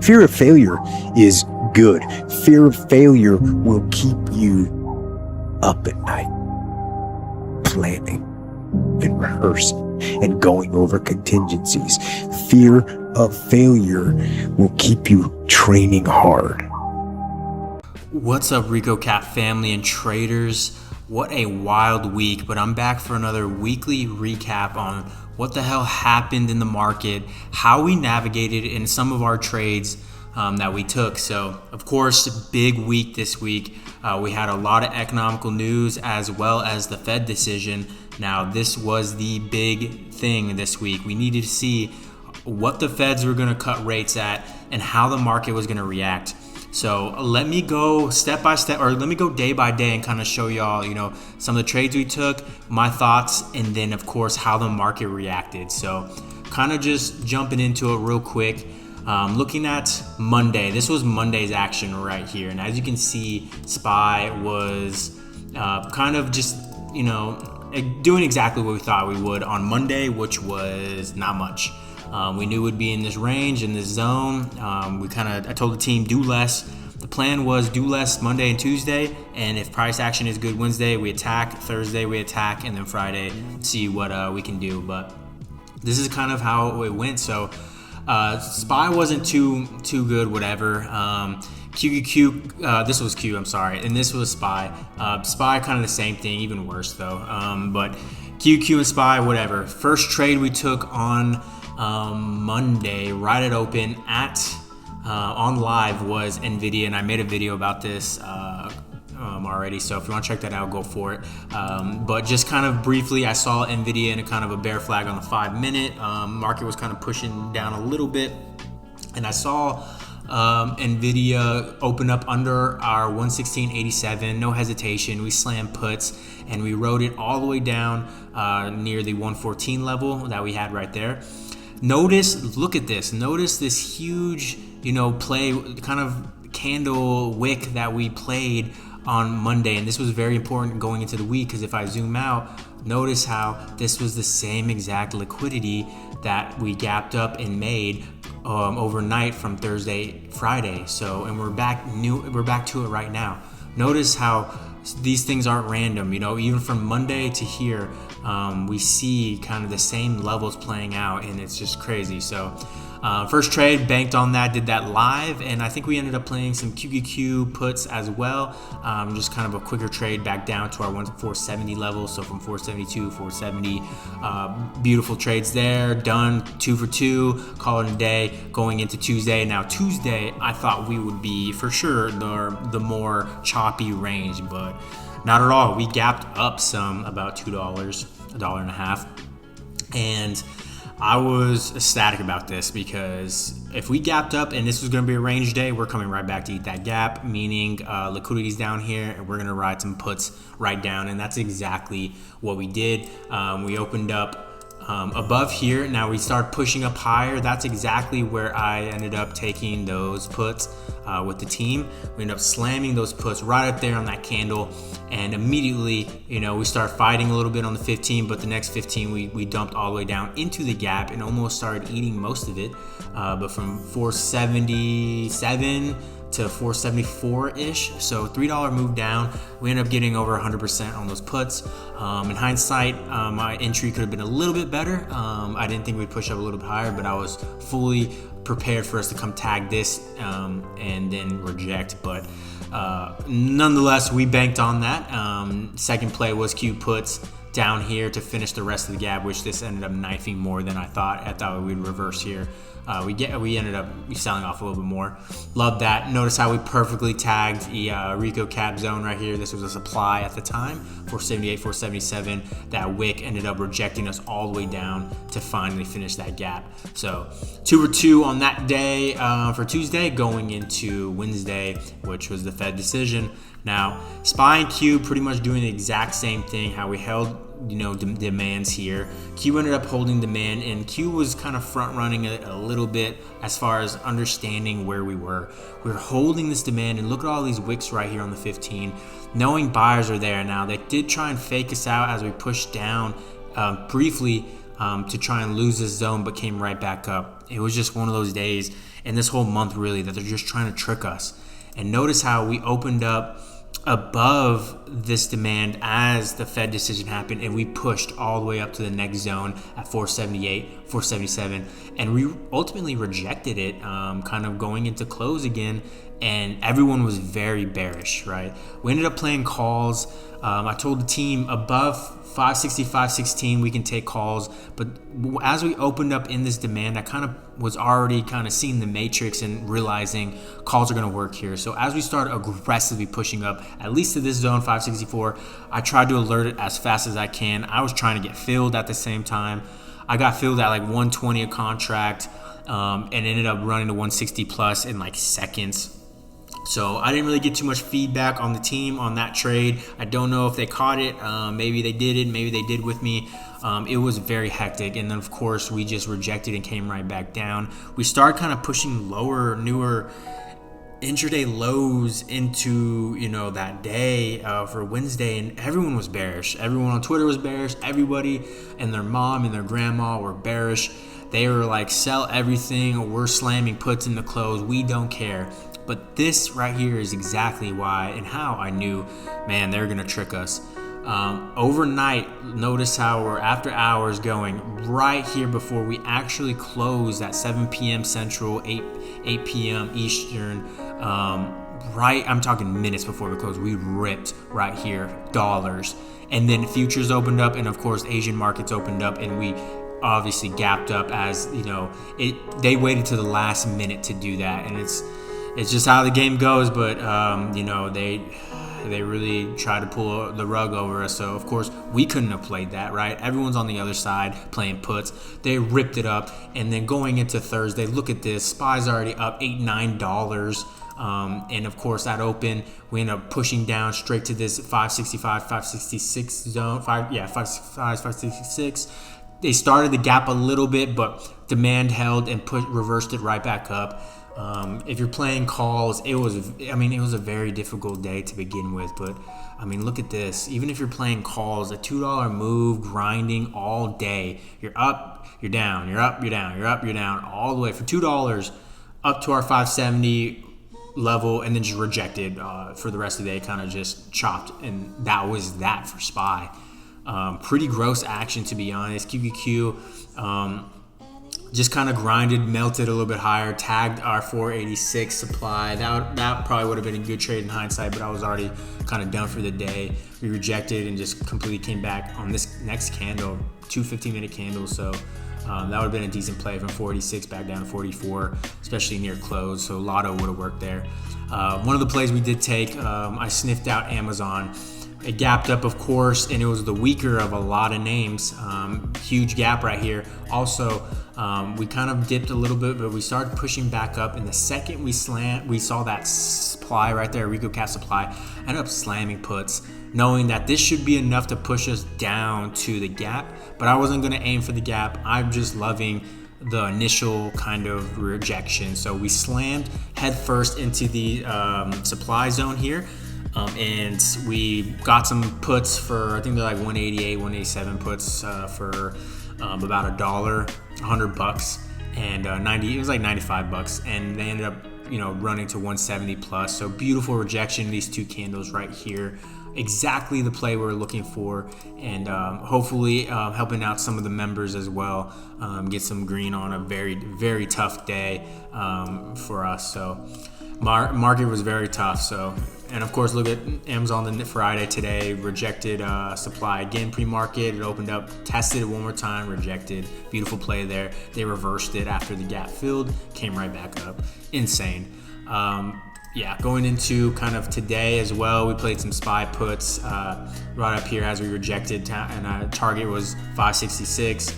Fear of failure is good. Fear of failure will keep you up at night, planning and rehearsing and going over contingencies. Fear of failure will keep you training hard. What's up, RicoCap family and traders? What a wild week, but I'm back for another weekly recap on what the hell happened in the market, how we navigated in some of our trades that we took. So, of course, big week this week. We had a lot of economical news as well as the Fed decision. Now, this was the big thing this week. We needed to see what the Feds were going to cut rates at and how the market was going to react. So let me go step by step, or let me go day by day and kind of show y'all, some of the trades we took, my thoughts, and then of course how the market reacted. So kind of just jumping into it real quick. Looking at Monday, this was Monday's action right here. And as you can see, SPY was kind of just, doing exactly what we thought we would on Monday, which was not much. We knew we'd be in this range, in this zone. I told the team, do less. The plan was do less Monday and Tuesday, and if price action is good Wednesday, we attack. Thursday, we attack, and then Friday, see what we can do. But this is kind of how it went. So SPY wasn't too good, whatever. QQQ, this was Q, I'm sorry, and this was SPY. SPY kind of the same thing, even worse though. But QQ and SPY, whatever. First trade we took on Monday, right at open on live, was NVIDIA, and I made a video about this already, so if you want to check that out, go for it. But just kind of briefly, I saw NVIDIA in a kind of a bear flag on the 5-minute. Market was kind of pushing down a little bit, and I saw NVIDIA open up under our 116.87, no hesitation. We slammed puts and we rode it all the way down near the 114 level that we had right there. Look at this. Notice this huge, play, kind of candle wick that we played on Monday. And this was very important going into the week, because if I zoom out, notice how this was the same exact liquidity that we gapped up and made overnight from Thursday, Friday. So, and we're back to it right now. Notice how these things aren't random, even from Monday to here, we see kind of the same levels playing out, and it's just crazy. So first trade, banked on that, did that live, and I think we ended up playing some QQQ puts as well. Just kind of a quicker trade back down to our 470 level. So from 472, 470, beautiful trades there, done 2 for 2, call it a day going into Tuesday. Now Tuesday, I thought we would be for sure the more choppy range, but not at all. We gapped up some, about $2, $1.50, and I was ecstatic about this, because if we gapped up and this was going to be a range day, we're coming right back to eat that gap, meaning liquidity's down here, and we're going to ride some puts right down, and that's exactly what we did. We opened up above here. Now we start pushing up higher. That's exactly where I ended up taking those puts with the team. We ended up slamming those puts right up there on that candle, and immediately, we start fighting a little bit on the 15, but the next 15 we dumped all the way down into the gap and almost started eating most of it. But from 477 to 474-ish, so $3 move down. We ended up getting over 100% on those puts. In hindsight, my entry could have been a little bit better. I didn't think we'd push up a little bit higher, but I was fully prepared for us to come tag this and then reject. But nonetheless, we banked on that. Second play was Q puts down here to finish the rest of the gap, which this ended up knifing more than I thought. I thought we'd reverse here. We ended up selling off a little bit more. Love that. Notice how we perfectly tagged the RicoCap zone right here. This was a supply at the time, 478, 477. That wick ended up rejecting us all the way down to finally finish that gap. So 2 for 2 on that day for Tuesday, going into Wednesday, which was the Fed decision. Now, SPY and Q pretty much doing the exact same thing, how we held demands here. Q ended up holding demand, and Q was kind of front running a little bit as far as understanding where we were. We were holding this demand, and look at all these wicks right here on the 15, knowing buyers are there. Now, they did try and fake us out as we pushed down briefly to try and lose this zone, but came right back up. it was just one of those days, and this whole month really, that they're just trying to trick us. And notice how we opened up above this demand as the Fed decision happened, and we pushed all the way up to the next zone at 478, 477, and we ultimately rejected it, kind of going into close again, and everyone was very bearish, right? We ended up playing calls. I told the team above 560, 516 we can take calls, but as we opened up in this demand, I kind of was already kind of seeing the matrix and realizing calls are going to work here. So as we started aggressively pushing up, at least to this zone 564, I tried to alert it as fast as I can. I was trying to get filled at the same time. I got filled at like 120 a contract, and ended up running to 160 plus in like seconds. So I didn't really get too much feedback on the team on that trade. I don't know if they caught it. Maybe they did it. Maybe they did with me. It was very hectic. And then, of course, we just rejected and came right back down. We started kind of pushing lower, newer intraday lows into, that day for Wednesday. And everyone was bearish. Everyone on Twitter was bearish. Everybody and their mom and their grandma were bearish. They were like, sell everything. We're slamming puts in the close. We don't care. But this right here is exactly why and how I knew, man, they're going to trick us. Overnight, notice how we're after hours going right here before we actually close at 7 p.m. Central, 8 p.m. Eastern. I'm talking minutes before we close. We ripped right here, dollars. And then futures opened up, and of course, Asian markets opened up, and we obviously gapped up as, they waited to the last minute to do that. And it's just how the game goes, but they really tried to pull the rug over us. So of course we couldn't have played that, right? Everyone's on the other side playing puts. They ripped it up, and then going into Thursday, look at this. SPY's already up $8-9. And of course that open, we end up pushing down straight to this 565, 566 zone. 565, 566. They started the gap a little bit, but demand held and reversed it right back up. If you're playing calls, it was a very difficult day to begin with, but look at this. Even if you're playing calls, a $2 move, grinding all day, you're up, you're down, you're up, you're down, you're up, you're down, all the way for $2 up to our 570 level, and then just rejected for the rest of the day, kind of just chopped, and that was that for SPY. Pretty gross action, to be honest. QQQ just kind of grinded, melted a little bit higher, tagged our 486 supply. That probably would have been a good trade in hindsight, but I was already kind of done for the day. We rejected and just completely came back on this next candle, 2 15-minute candles. So that would have been a decent play from 486 back down to 44, especially near close. So Lotto would have worked there. One of the plays we did take, I sniffed out Amazon. It gapped up, of course, and it was the weaker of a lot of names. Huge gap right here. Also, we kind of dipped a little bit, but we started pushing back up. And the second we saw that supply right there, RicoCapital supply, I ended up slamming puts, knowing that this should be enough to push us down to the gap. But I wasn't going to aim for the gap. I'm just loving the initial kind of rejection. So we slammed head first into the supply zone here. And we got some puts for, I think they're like 188, 187 puts for about $100, and it was like $95, and they ended up running to 170 plus. So beautiful rejection, these two candles right here, exactly the play we're looking for, and hopefully helping out some of the members as well, get some green on a very, very tough day for us. So market was very tough. So, and of course, look at Amazon the Friday today, rejected supply again pre-market. It opened up, tested it one more time, rejected. Beautiful play there. They reversed it after the gap filled, came right back up. Insane. Going into kind of today as well, we played some SPY puts right up here as we rejected, and target was 566.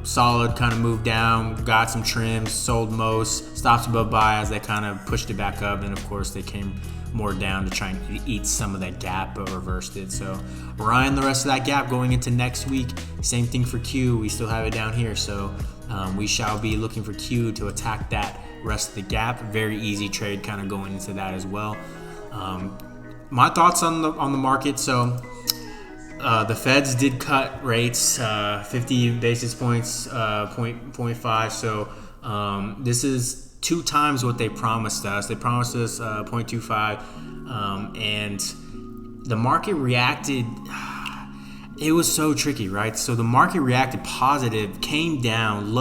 Solid kind of moved down, got some trims, sold most, stops above buy as they kind of pushed it back up, and of course they came more down to try and eat some of that gap, but reversed it. So we're eyeing the rest of that gap going into next week. Same thing for Q, we still have it down here, so we shall be looking for Q to attack that rest of the gap. Very easy trade kind of going into that as well. My thoughts on the market. So the Feds did cut rates 50 basis points, 0.5. So This is 2 times what they promised us. They promised us 0.25, and the market reacted. It was so tricky, right? So the market reacted positive, came down,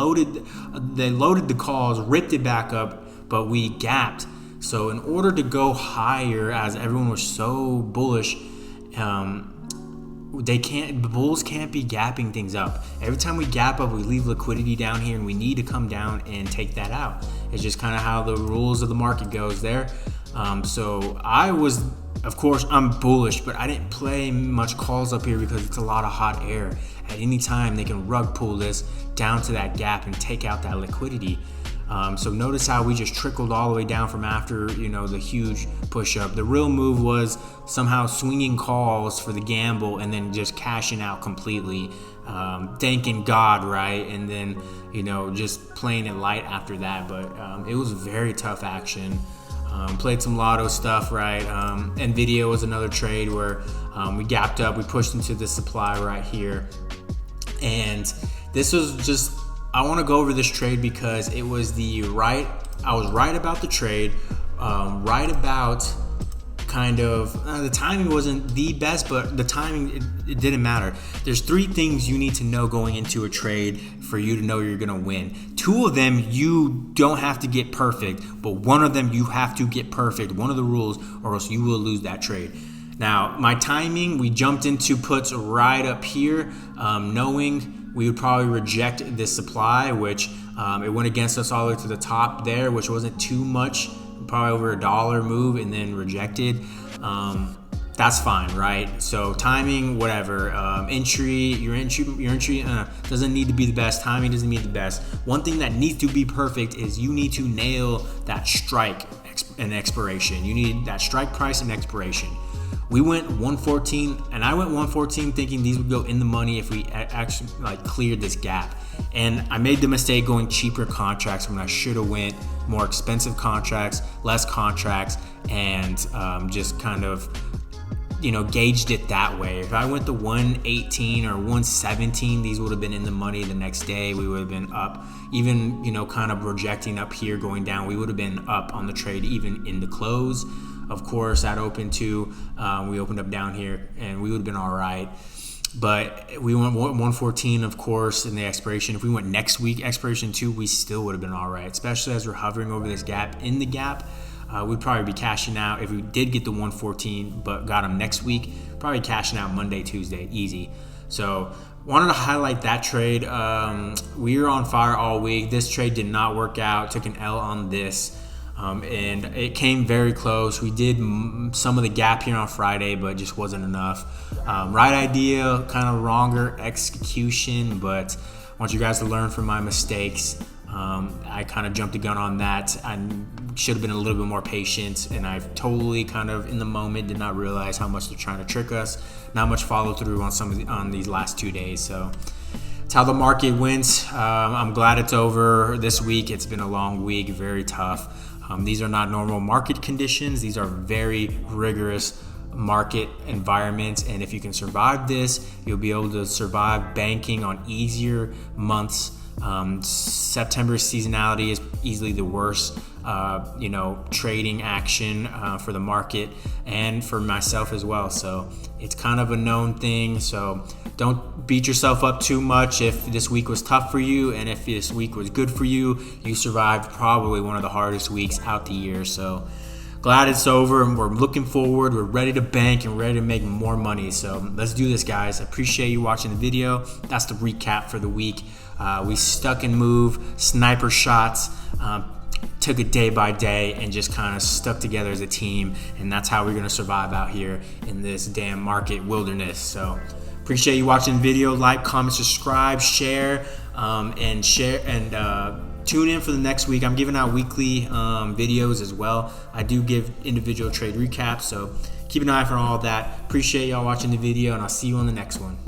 they loaded the calls, ripped it back up, but we gapped. So in order to go higher, as everyone was so bullish, the bulls can't be gapping things up. Every time we gap up, we leave liquidity down here, and we need to come down and take that out. It's just kind of how the rules of the market goes there. So I was, of course, I'm bullish, but I didn't play much calls up here because it's a lot of hot air. At any time, they can rug pull this down to that gap and take out that liquidity. So notice how we just trickled all the way down from after, the huge push up. The real move was somehow swinging calls for the gamble and then just cashing out completely, thanking God, right? And then, just playing it light after that. But it was very tough action. Played some lotto stuff, right? NVIDIA was another trade where we gapped up, we pushed into the supply right here. And this was just, I want to go over this trade because it was I was right about the trade, right about kind of, the timing wasn't the best, but the timing, it didn't matter. There's 3 things you need to know going into a trade for you to know you're going to win. 2 of them you don't have to get perfect, but 1 of them you have to get perfect, one of the rules, or else you will lose that trade. Now, my timing, we jumped into puts right up here, knowing we would probably reject this supply, which it went against us all the way to the top there, which wasn't too much, probably over $1 move, and then rejected. That's fine, right? So timing, whatever. Your entry doesn't need to be the best. Timing doesn't need the best. One thing that needs to be perfect is you need to nail that strike and expiration. You need that strike price and expiration. We went 114, and I went 114 thinking these would go in the money if we actually cleared this gap. And I made the mistake going cheaper contracts when I should have went more expensive contracts, less contracts, and just kind of gauged it that way. If I went to 118 or 117, these would have been in the money the next day. We would have been up, even kind of projecting up here, going down. We would have been up on the trade even in the close. Of course, that opened too. We opened up down here, and we would have been all right. But we went 114, of course, in the expiration. If we went next week, expiration 2, we still would have been all right, especially as we're hovering over this gap. In the gap, we'd probably be cashing out. If we did get the 114, but got them next week, probably cashing out Monday, Tuesday, easy. So wanted to highlight that trade. We were on fire all week. This trade did not work out. Took an L on this. And it came very close. We did some of the gap here on Friday, but it just wasn't enough. Right idea, kind of wronger execution, but I want you guys to learn from my mistakes. I kind of jumped the gun on that. I should have been a little bit more patient, and I've totally kind of in the moment did not realize how much they're trying to trick us. Not much follow through on these last 2 days. So it's how the market went. I'm glad it's over this week. It's been a long week, very tough. These are not normal market conditions. These are very rigorous market environments. And if you can survive this, you'll be able to survive banking on easier months. September seasonality is easily the worst, trading action for the market and for myself as well. So it's kind of a known thing. So don't beat yourself up too much if this week was tough for you, and if this week was good for you, you survived probably one of the hardest weeks out the year. So glad it's over, and we're looking forward. We're ready to bank and ready to make more money. So let's do this, guys. I appreciate you watching the video. That's the recap for the week. We stuck and move, sniper shots, took it day by day, and just kind of stuck together as a team. And that's how we're going to survive out here in this damn market wilderness. So appreciate you watching the video. Like, comment, subscribe, share, and tune in for the next week. I'm giving out weekly videos as well. I do give individual trade recaps, so keep an eye for all of that. Appreciate y'all watching the video, and I'll see you on the next one.